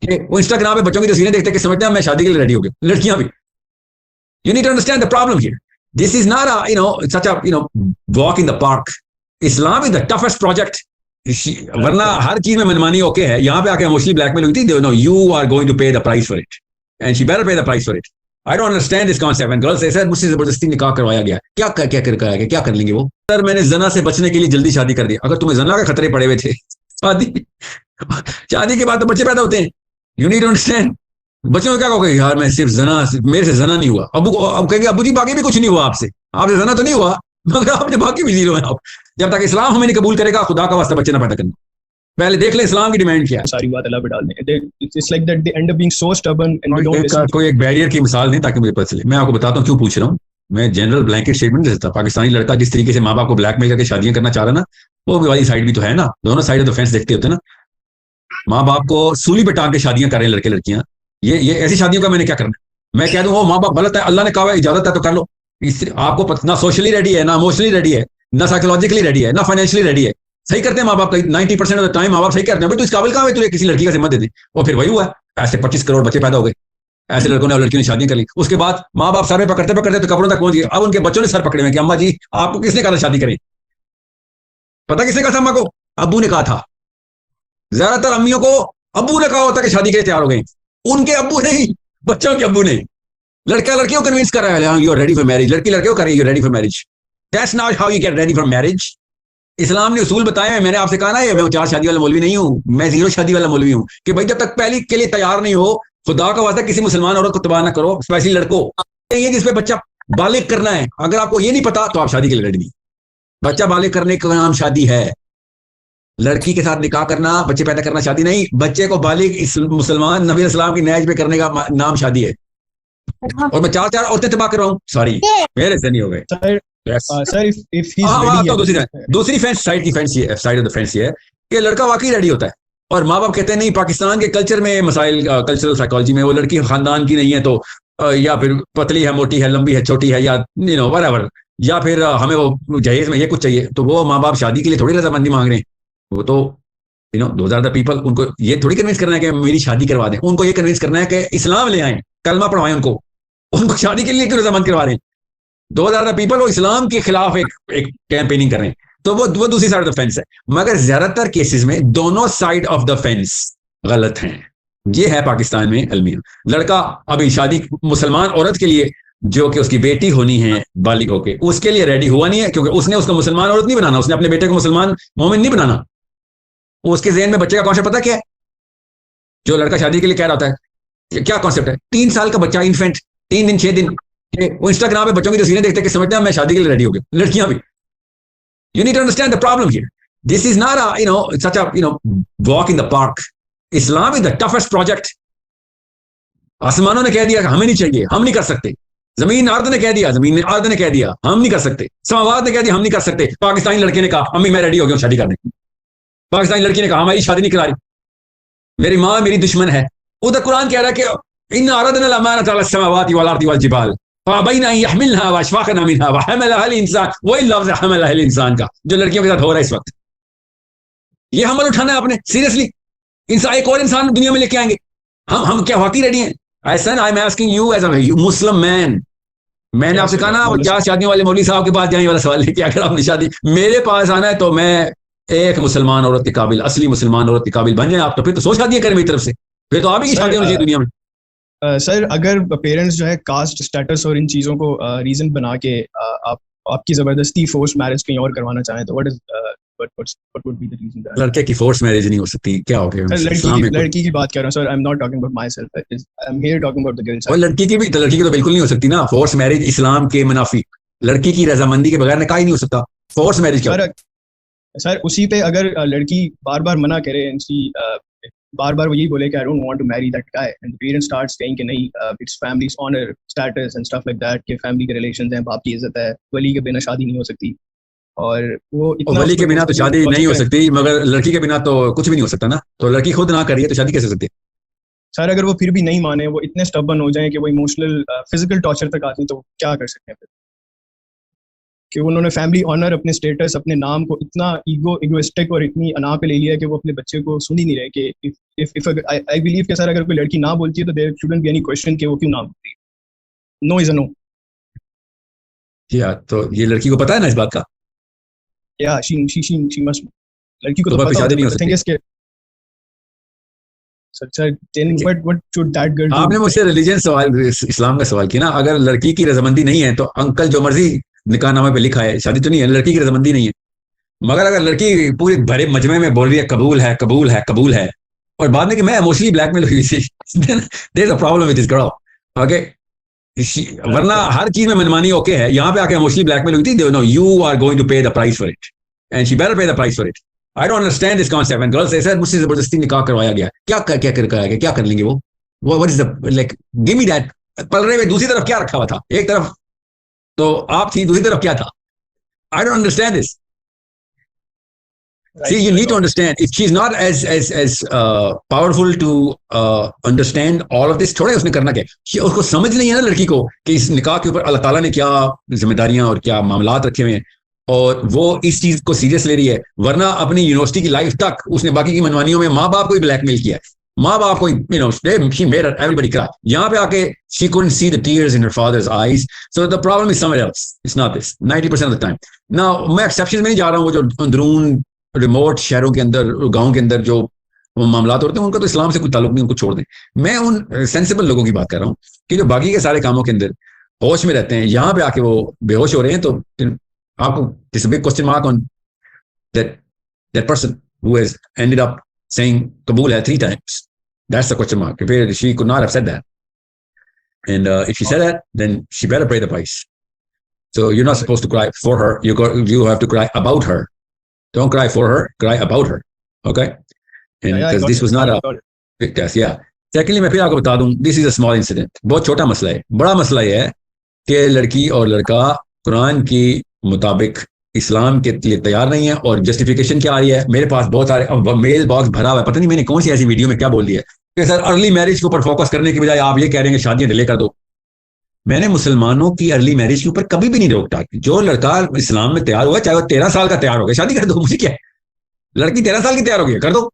वो इंस्टाग्राम पे बच्चों की तस्वीरें देखते कि समझते हैं मैं शादी के लिए रेडी हो गया, लड़कियां भी। You need to understand the problem here. This is not such a walk in the park. Islam is the toughest project. वरना हर चीज में मनमानी ओके है, यहाँ पे आके इमोशनली ब्लैकमेल हुई थी, no you are going to pay the price for it and she better pay the price for it. I don't understand this concept. And girls ऐसा मुझसे जबरदस्ती निकाह करवाया गया, क्या क्या कर कराया गया, क्या कर लेंगे वो? सर मैंने जना से बचने के लिए जल्दी शादी कर दी। अगर तुम्हें जना के खतरे पड़े हुए थे, शादी शादी के बाद तो बच्चे पैदा होते हैं। You need to understand. बच्चों को क्या कहोगे, यार मैं सिर्फ जना, मेरे से जना नहीं हुआ। अब कहेंगे अबू जी बाकी भी कुछ नहीं हुआ आपसे, आपसे जना तो नहीं हुआ मगर आपने बाकी भी जीरो है। आप जब तक इस्लाम हमें नहीं कबूल करेगा, खुदा का वास्ता बच्चे ना पैदा करना। पहले देख ले इस्लाम की डिमांड क्या है। सारी बात अल्लाह पे डाल दें। It's like that they and up being so stubborn and they don't listen. कोई एक बैरियर की मिसाल नहीं ताकि मुझे पता चले। मैं आपको बताता हूँ क्यों पूछ रहा हूँ। मैं जनरल ब्लैंकेट स्टेटमेंट नहीं देता। पाकिस्तानी लड़का जिस तरीके से माँ बाप को ब्लैकमेल करके शादियां करना चाह रहा ना, वो वाली साइड भी तो है ना। दोनों साइड ऑफ द फेंस देखते होते ना। माँ बाप को सूली पे टांग के शादियां कर रहे हैं लड़के लड़कियां। ये ऐसी शादियों का मैंने क्या करना? मैं कह दूं वो माँ बाप गलत है, अल्लाह ने कहा है इजाजत है तो कर लो। आपको ना सोशली रेडी है, ना इमोशनली रेडी है, ना साइकोलॉजिकली रेडी है, ना फाइनेंशियली रेडी है। सही करते हैं माँ बाप, 90% ऑफ द टाइम माँ बाप सही करते हैं। भाई तू इस काबिल कहाँ है, तुझे किसी लड़की का जिम्मा दे दे। और फिर वही हुआ, ऐसे 25 करोड़ बच्चे पैदा हो गए। ऐसे लड़कों ने और लड़कियों ने शादियां कर ली। उसके बाद माँ बाप सर में पकड़ते पकड़ते तो कपड़ों तक पहुंच गए। अब उनके बच्चों ने सर पकड़े हुए कि अम्मा जी आपको किसने कहा था शादी करें? पता किसने कहा था अम्मा को? अब्बू ने कहा था। ज्यादातर अम्मियों को अब्बू ने कहा होता कि शादी के लिए तैयार हो गए, उनके अब्बू नहीं, बच्चों के अब्बू नहीं। लड़का लड़कियों को कन्विंस कर रहा है you are ready for marriage, लड़की लड़कियों को कर रही है you are ready for marriage. That's not how you get ready for marriage. Islam ने उसूल बताए हैं। मैंने आपसे कहा ना मैं 4 शादी वाला मौलवी नहीं हूं, मैं 0 शादी वाला मौलवी हूं कि भाई जब तक पहली के लिए तैयार नहीं हो, खुदा का वास्ता किसी मुसलमान औरत को तबाह ना करो, स्पेशली लड़कों। ये जिसपे बच्चा बालिग करना है, अगर आपको ये नहीं पता तो आप शादी के लिए रेडी नहीं। बच्चा बालिग करने का नाम शादी है। लड़की के साथ निकाह करना, बच्चे पैदा करना शादी नहीं। बच्चे को बालिग इस मुसलमान नबी इस्लाम की नहज पे करने का नाम शादी है। और मैं 4 औरतें तबाह कर रहा हूँ, सॉरी मेरे से नहीं हो गए। Sir if he is ready. दूसरी फेंस साइड की फेंस ये साइड ऑफ द फेंस ये है कि लड़का वाकई रेडी होता है और माँ बाप कहते हैं नहीं, पाकिस्तान के कल्चर में मसाइल, कल्चरल साइकोलॉजी में वो लड़की खानदान की नहीं है तो या फिर पतली है, मोटी है, लंबी है, छोटी है, या व्हाटएवर, या फिर हमें वो जहेज में ये कुछ चाहिए, तो वो माँ बाप शादी के लिए थोड़ी रजामंदी मांग रहे हैं। वो तो दोज आर द पीपल। उनको ये थोड़ी कन्विंस करना है कि मेरी शादी करवा दें। उनको ये कन्विंस करना है कि इस्लाम ले आए, कलमा पढ़वाएं उनको शादी के लिए क्यों रजामंद करवा रहे हैं? 2000 पीपल वो इस्लाम के खिलाफ एक कैंपेनिंग कर रहे हैं। तो वो दूसरी साइड ऑफ द फेंस है। मगर ज्यादातर केसेस में दोनों साइड ऑफ द फेंस गलत हैं। ये है पाकिस्तान में अलमिया। लड़का अभी शादी मुसलमान औरत के लिए जो कि उसकी बेटी होनी है बालिग होके, उसके लिए रेडी हुआ नहीं है, क्योंकि उसने उसको मुसलमान औरत नहीं बनाना, उसने अपने बेटे को मुसलमान मोमिन नहीं बनाना। उसके ज़हन में बच्चे का कॉन्सेप्ट पता क्या है? जो लड़का शादी के लिए कह रहा होता है क्या कॉन्सेप्ट है? 3 साल का बच्चा, इन्फेंट, 3 दिन 6 दिन, वो इंस्टाग्राम पे बच्चों की तस्वीरें देखते कि समझते हैं मैं शादी के लिए रेडी हो गया, लड़कियां भी। You need to understand the problem here. This is not such a walk in the park. Islam is the toughest project. आसमानों ने कह दिया हमें नहीं चाहिए, हम नहीं कर सकते। जमीन अर्द ने कह दिया, जमीन ने अर्द ने कह दिया हम नहीं कर सकते। समावाद ने कह दिया हम नहीं कर सकते। पाकिस्तानी लड़के ने कहा अम्मी मैं रेडी हो गया शादी करने। पाकिस्तानी लड़की ने कहा हमारी शादी नहीं करा रही, मेरी माँ मेरी दुश्मन है। उधर कुरान कह रहा है कि इन अरदना अल-अमानत अला समावाति वल अर्दि वल जिबाल फअबैना अन यहमिलहा वअशफaqना मिनहा वहमलहा अल-इंसान। वही लफ्ज हमलहा अल-इंसान का जो लड़कियों के साथ हो रहा है इस वक्त। ये हमल उठाना है आपने सीरियसली। इंसान, एक और इंसान दुनिया में लेके आएंगे। हम क्या वाकई रेडी हैं? ऐसा I am asking you as a Muslim man. मैंने आपसे कहा ना 4 शादियों वाले मौलवी साहब के पास जाने वाला सवाल है कि अगर आपने शादी मेरे पास आना है तो मैं एक मुसलमान औरत के काबिल, असली मुसलमान औरत के काबिल बन जाए आप, तो फिर तो 100 शादियां करें मेरी तरफ से। फिर तो आप ही की शादी होनी चाहिए दुनिया में। सर अगर पेरेंट्स जो है कास्ट स्टेटस और इन चीज़ों को रीज़न बना के आपकी ज़बरदस्ती फोर्स मैरिज कहीं और करवाना चाहें तो what would be the reason that? लड़के की फोर्स मैरिज नहीं हो सकती, क्या हो गया? लड़की की बात कर रहा हूँ sir. I am not talking about my self, I am here talking about the girls. और लड़की की तो बिल्कुल नहीं हो सकती ना फोर्स मैरिज, इस्लाम के मुनाफी। लड़की की रजामंदी के बगैर निकाह ही नहीं हो सकता। फोर्स मैरिज क्या? सर उसी पे अगर लड़की बार बार मना करे, बार बार वो यही बोले कि I don't want to marry that guy, and the parents start saying कि नहीं it's family's honour status and stuff like that, कि फैमिली के रिलेशंस हैं, बाप की इज्जत है, वली के बिना शादी नहीं हो सकती। और वो इतना वली के बिना तो शादी नहीं हो सकती, मगर लड़की के बिना तो कुछ भी नहीं हो सकता ना। तो लड़की खुद ना करिए तो शादी कैसे हो सकती है? सर अगर वो फिर भी नहीं माने, वो इतने स्टबर्न हो जाए कि वो इमोशनल फिजिकल टॉर्चर तक आती, तो क्या कर सकते हैं फिर? कि उन्होंने फैमिली ऑनर, अपने स्टेटस, अपने नाम को इतना इगोइस्टिक और इतनी अना पे ले लिया कि वो अपने बच्चे को सुन ही नहीं रहे कि इफ आई बिलीव कि सर अगर कोई लड़की ना बोलती है तो there shouldn't be any question कि वो क्यों ना बोलती है। No is a no. या तो ये लड़की को पता है ना इस बात का? या शी मस्ट, लड़की को तो तो फिर पता शादी नहीं हो होता सकती। है। Sir then what should that girl do? आपने मुझसे रिलीजन सवाल, इस्लाम का सवाल किया ना। अगर लड़की की रजामंदी नहीं है तो अंकल जो मर्जी निकाहनामे पे लिखा है, शादी तो नहीं है, लड़की की रजामंदी नहीं है। मगर अगर लड़की पूरी भरे मजमे में बोल रही है कबूल है कबूल है कबूल है, और बाद में कि मैं इमोशनली ब्लैकमेल हुई थी, there is a problem with this girl. Okay, वरना हर चीज में मनमानी ओके है, यहाँ पे आके इमोशनली ब्लैकमेल हुई थी। No, you are going to pay the price for it and she better pay the price for it. I don't understand this concept. And girls से सर मुझसे जबरदस्ती निकाह करवाया गया, क्या कराया गया, क्या कर लेंगे वो? What is the like, give me that. पलड़े में दूसरी तरफ क्या रखा हुआ था? एक तरफ तो आप थी, दूसरी तरफ क्या था? आई don't understand this. See, you need to understand if she's not as powerful to understand all of this। थोड़ा उसने करना क्या, उसको समझ नहीं है ना लड़की को कि इस निकाह के ऊपर अल्लाह ताला ने क्या जिम्मेदारियां और क्या मामलात रखे हुए हैं, और वो इस चीज को सीरियस ले रही है। वरना अपनी यूनिवर्सिटी की लाइफ तक उसने बाकी की मनमानियों में माँ बाप को ही ब्लैकमेल किया है। माँ बाप को she made everybody cry। यहाँ पे आके she couldn't see the tears in her father's eyes, so the problem is somewhere else, it's not this 90% of the time। now मैं exceptions में नहीं जा रहा हूँ, वो जो अंदरून रिमोट शहरों के अंदर, गांव के अंदर जो मामलात होते हैं उनका तो इस्लाम से कोई ताल्लुक नहीं, उनको छोड़ दें। मैं उन सेंसिबल लोगों की बात कर रहा हूँ कि जो बाकी के सारे कामों के अंदर होश में रहते हैं, यहाँ पे आके वो बेहोश हो रहे हैं। तो आपको this big question mark on that person who has ended up saying कबूल है 3 times। That's the question mark. फिर she could not have said that, and if she said that then she better pay the price. So you are not supposed to cry for her, you have to cry about her। Don't cry for her, cry about her, okay? And because this was not a big test, yeah। Secondly, मैं फिर आपको बता दूं, this is a small incident। बहुत छोटा मसला है। बड़ा मसला ये है कि लड़की और लड़का कुरान की मुताबिक इस्लाम के लिए तैयार नहीं है। और जस्टिफिकेशन क्या आ रही है? मेरे पास बहुत सारे मेल बॉक्स भरा हुआ है, पता नहीं मैंने कौन सी ऐसी वीडियो में क्या बोल दिया कि सर अर्ली मैरिज के ऊपर फोकस करने की बजाय आप ये कह रहे हैं कि शादियां डिले कर दो। मैंने मुसलमानों की अर्ली मैरिज के ऊपर कभी भी नहीं रोक टाकी। जो लड़का इस्लाम में तैयार हुआ, चाहे वो 13 साल का तैयार हो गया, शादी कर दो, मुझे क्या है। लड़की 13 साल की तैयार हो गई, कर दो।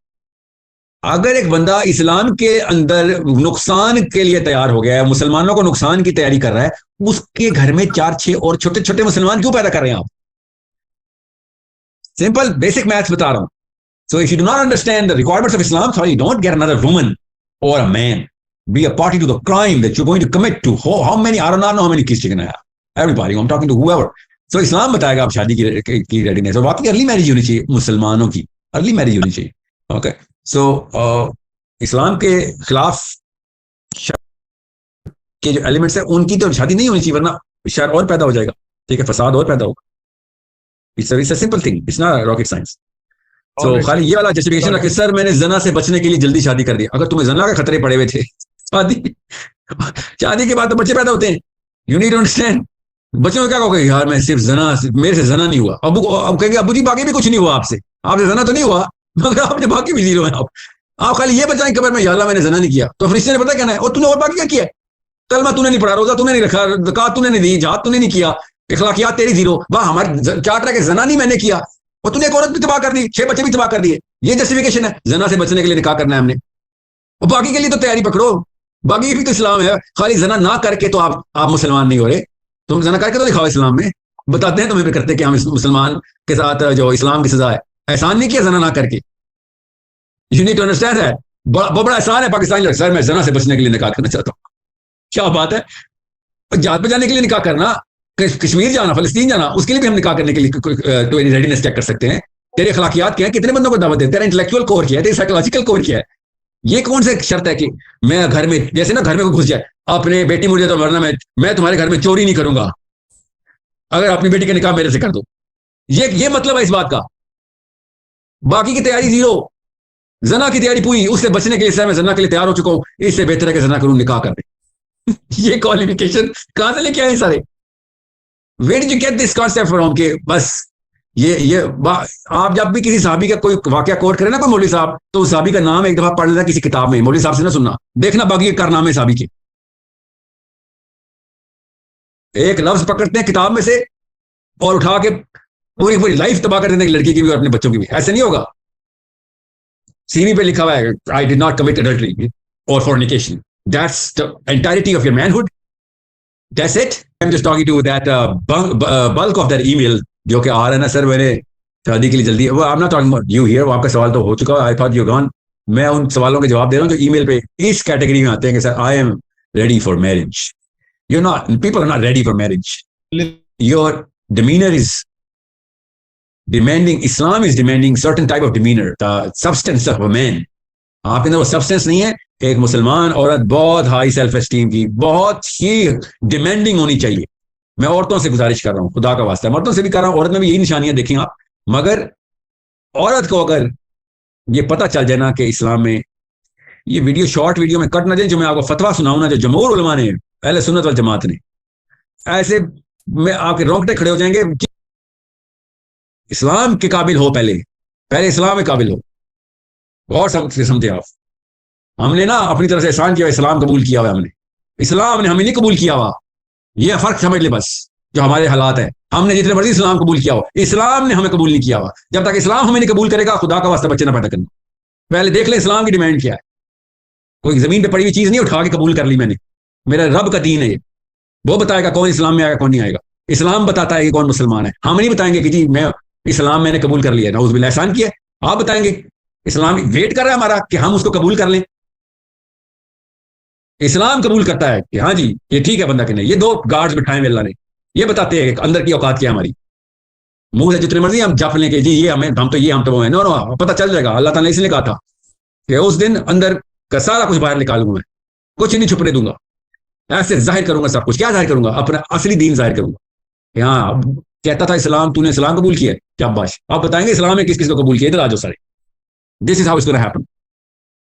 अगर एक बंदा इस्लाम के अंदर नुकसान के लिए तैयार हो गया है, मुसलमानों को नुकसान की तैयारी कर रहा है, उसके घर में 4-6 और छोटे छोटे मुसलमान क्यों पैदा कर रहे हैं आप? सिंपल बेसिक मैथ्स बता रहा हूं। So if you do not understand the requirements of Islam, sorry, don't get another woman or a man be a party to the crime that you're going to commit to। how many, I don't know how many kids you're going to have, everybody, I'm talking to whoever। so इस्लाम बताएगा आप शादी की readiness. और बाकी early marriage होनी चाहिए, मुसलमानों की अर्ली मैरिज होनी चाहिए। ओके, सो इस्लाम के खिलाफ के जो एलिमेंट्स है उनकी तो शादी नहीं होनी चाहिए, वरना शर और पैदा हो जाएगा, ठीक है, फसाद और पैदा होगा। It's a simple thing, it's not rocket science. So खाली ये वाला जस्टिफिकेशन रखे, सर मैंने जना से बचने के लिए जल्दी शादी कर दी। अगर तुम्हें जना के खतरे पड़े हुए थे, शादी के बाद तो बच्चे पैदा होते हैं। You need to understand. बच्चों को क्या कहोगे, यार मैं सिर्फ जना, मेरे से जना नहीं हुआ। अब कहेंगे अबू जी बाकी भी कुछ नहीं हुआ आपसे जना तो नहीं हुआ, मगर आपने बाकी भी जीरो है। आप खाली ये बचाएं कबर में, यार मैंने जना नहीं किया, तो फरिश्ते ने पता कहना है, और तूने और बाकी क्या किया? कलमा तूने नहीं पढ़ा, रोजा तूने नहीं रखा, ज़कात तूने नहीं दी, जहाद तूने नहीं किया, इखलाकियात तेरी जीरो। वाह, हमारे चार्ट रखे जना नहीं मैंने किया, और तूने एक औरत भी तबाह कर दी, 6 बच्चे भी तबाह कर दिए। ये जस्टिफिकेशन है। जना से बचने के लिए निकाह करना है हमने, और बाकी के लिए तो तैयारी पकड़ो, बाकी भी तो इस्लाम है। खाली जना ना करके तो आप मुसलमान नहीं हो रहे। तुम जना करके तो दिखाओ इस्लाम में, बताते हैं तुम्हें भी करते कि हम मुसलमान के साथ जो इस्लाम की सजा है, एहसान नहीं किया जना ना करके। यू नीड टू अंडरस्टैंड है। बहुत बड़ा एहसान है पाकिस्तानी लड़का, सर मैं जना से बचने के लिए निकाह करना चाहता हूँ। क्या बात है, जात पे जाने के लिए निकाह करना, कश्मीर जाना, फलस्तीन जाना, उसके लिए भी हम निकाह करने के लिए रेडीनेस चेक कर सकते हैं। तेरे अखलाकियात क्या है, कितने बंदों को दावत देते, तेरा इंटेलेक्चुअल कोर क्या है, तेरा साइकोलॉजिकल कोर क्या है। ये कौन से शर्त है कि मैं घर में, जैसे ना घर में घुस जाए, अपने बेटी मुझे तो वरना मैं तुम्हारे घर में चोरी नहीं करूंगा अगर अपनी बेटी का निकाह मेरे से कर दो। ये मतलब है इस बात का। बाकी की तैयारी जीरो, जना की तैयारी पूरी, उससे बचने के लिए मैं जना के लिए तैयार हो चुका हूं, इससे बेहतर है कि जना करूं, निकाह कर दे। ये क्वालिफिकेशन कहां से लेके आए सारे? Where did you get this concept from? के बस ये आप जब भी किसी साहबी का कोई वाकया कोट करें ना कोई मौलवी साहब, तो उस साहबी का नाम एक दफा पढ़ लेना किसी किताब में, मौलवी साहब से ना सुनना, देखना बाकी के कारनामे साहबी के। एक लफ्ज पकड़ते हैं किताब में से, और उठा के पूरी पूरी लाइफ तबाह कर देने की लड़की की भी और अपने बच्चों की भी। ऐसे नहीं होगा। सीवी पे लिखा हुआ है I did not commit adultery or fornication, that's the entirety of your manhood, that's it. I am just talking to that bulk of that email जो कि आ रहा है ना सर मैंने शादी के लिए जल्दी, वो I am not talking about you here, वो आपका सवाल तो हो चुका है, आई थॉट यू गॉन। मैं उन सवालों के जवाब दे रहा हूँ जो ईमेल पे इस कैटेगरी में आते हैं कि sir I am ready for marriage. You're not, people are not ready for marriage. Your demeanor is demanding, Islam is demanding certain type of demeanor, the substance of a man. आपके अंदर वो substance नहीं है। एक मुसलमान औरत बहुत high self esteem की, बहुत ही डिमांडिंग होनी चाहिए। मैं औरतों से गुजारिश कर रहा हूँ, खुदा का वास्ता, मर्दों से भी कर रहा हूँ, औरत में भी यही निशानियां देखें आप। मगर औरत को अगर ये पता चल जाए ना कि इस्लाम में, ये वीडियो शॉर्ट वीडियो में कट ना जाए, जो मैं आपको फतवा सुनाऊं ना, जो जमहूर उलमा ने, अहले सुन्नत वल जमात ने, ऐसे में आपके रोंगटे खड़े हो जाएंगे। इस्लाम के काबिल हो, पहले इस्लाम में काबिल हो। और सब समझे आप, हमने ना अपनी तरफ से एहसान किया, इस्लाम कबूल किया हुआ हमने, इस्लाम ने हमें नहीं कबूल किया हुआ। ये फर्क समझ ले बस, जो हमारे हालात है। हमने जितने मर्जी इस्लाम कबूल किया हो, इस्लाम ने हमें कबूल नहीं किया हुआ। जब तक इस्लाम हमें नहीं कबूल करेगा, खुदा का वास्ता बच्चे ना पैदा करना। पहले देख ले इस्लाम की डिमांड क्या है। कोई जमीन पे पड़ी हुई चीज नहीं उठा के कबूल कर ली मैंने, मेरा रब का दीन है ये, वो बताएगा कौन इस्लाम में आएगा कौन नहीं आएगा। इस्लाम बताता है कि कौन मुसलमान है, हम नहीं बताएंगे कि जी मैं इस्लाम मैंने कबूल कर लिया, नाउज़ बिल्लाह, एहसान किया। आप बताएंगे इस्लाम वेट कर रहा है हमारा कि हम उसको कबूल कर लें। इस्लाम कबूल करता है कि हाँ जी ये ठीक है बंदा कि नहीं। ये दो गार्ड्स बिठाए अल्लाह ने, ये बताते हैं अंदर की औकात क्या हमारी। मुंह से जितने मर्जी हम जप लें कि जी ये हमें, हम तो ये, हम तो वो है, नो नो, पता चल जाएगा। अल्लाह ताला ने इसलिए कहा था कि उस दिन अंदर का सारा कुछ बाहर निकालूंगा मैं, कुछ नहीं छुपने दूंगा, ऐसे जाहिर करूंगा सब कुछ। क्या जाहिर करूंगा? अपना असली दीन जाहिर करूंगा। हाँ कहता था इस्लाम, तूने इस्लाम कबूल किया, क्या बात। आप बताएंगे इस्लाम में किस किस को कबूल किया, इधर आ जाओ सारे। This is how it's gonna happen.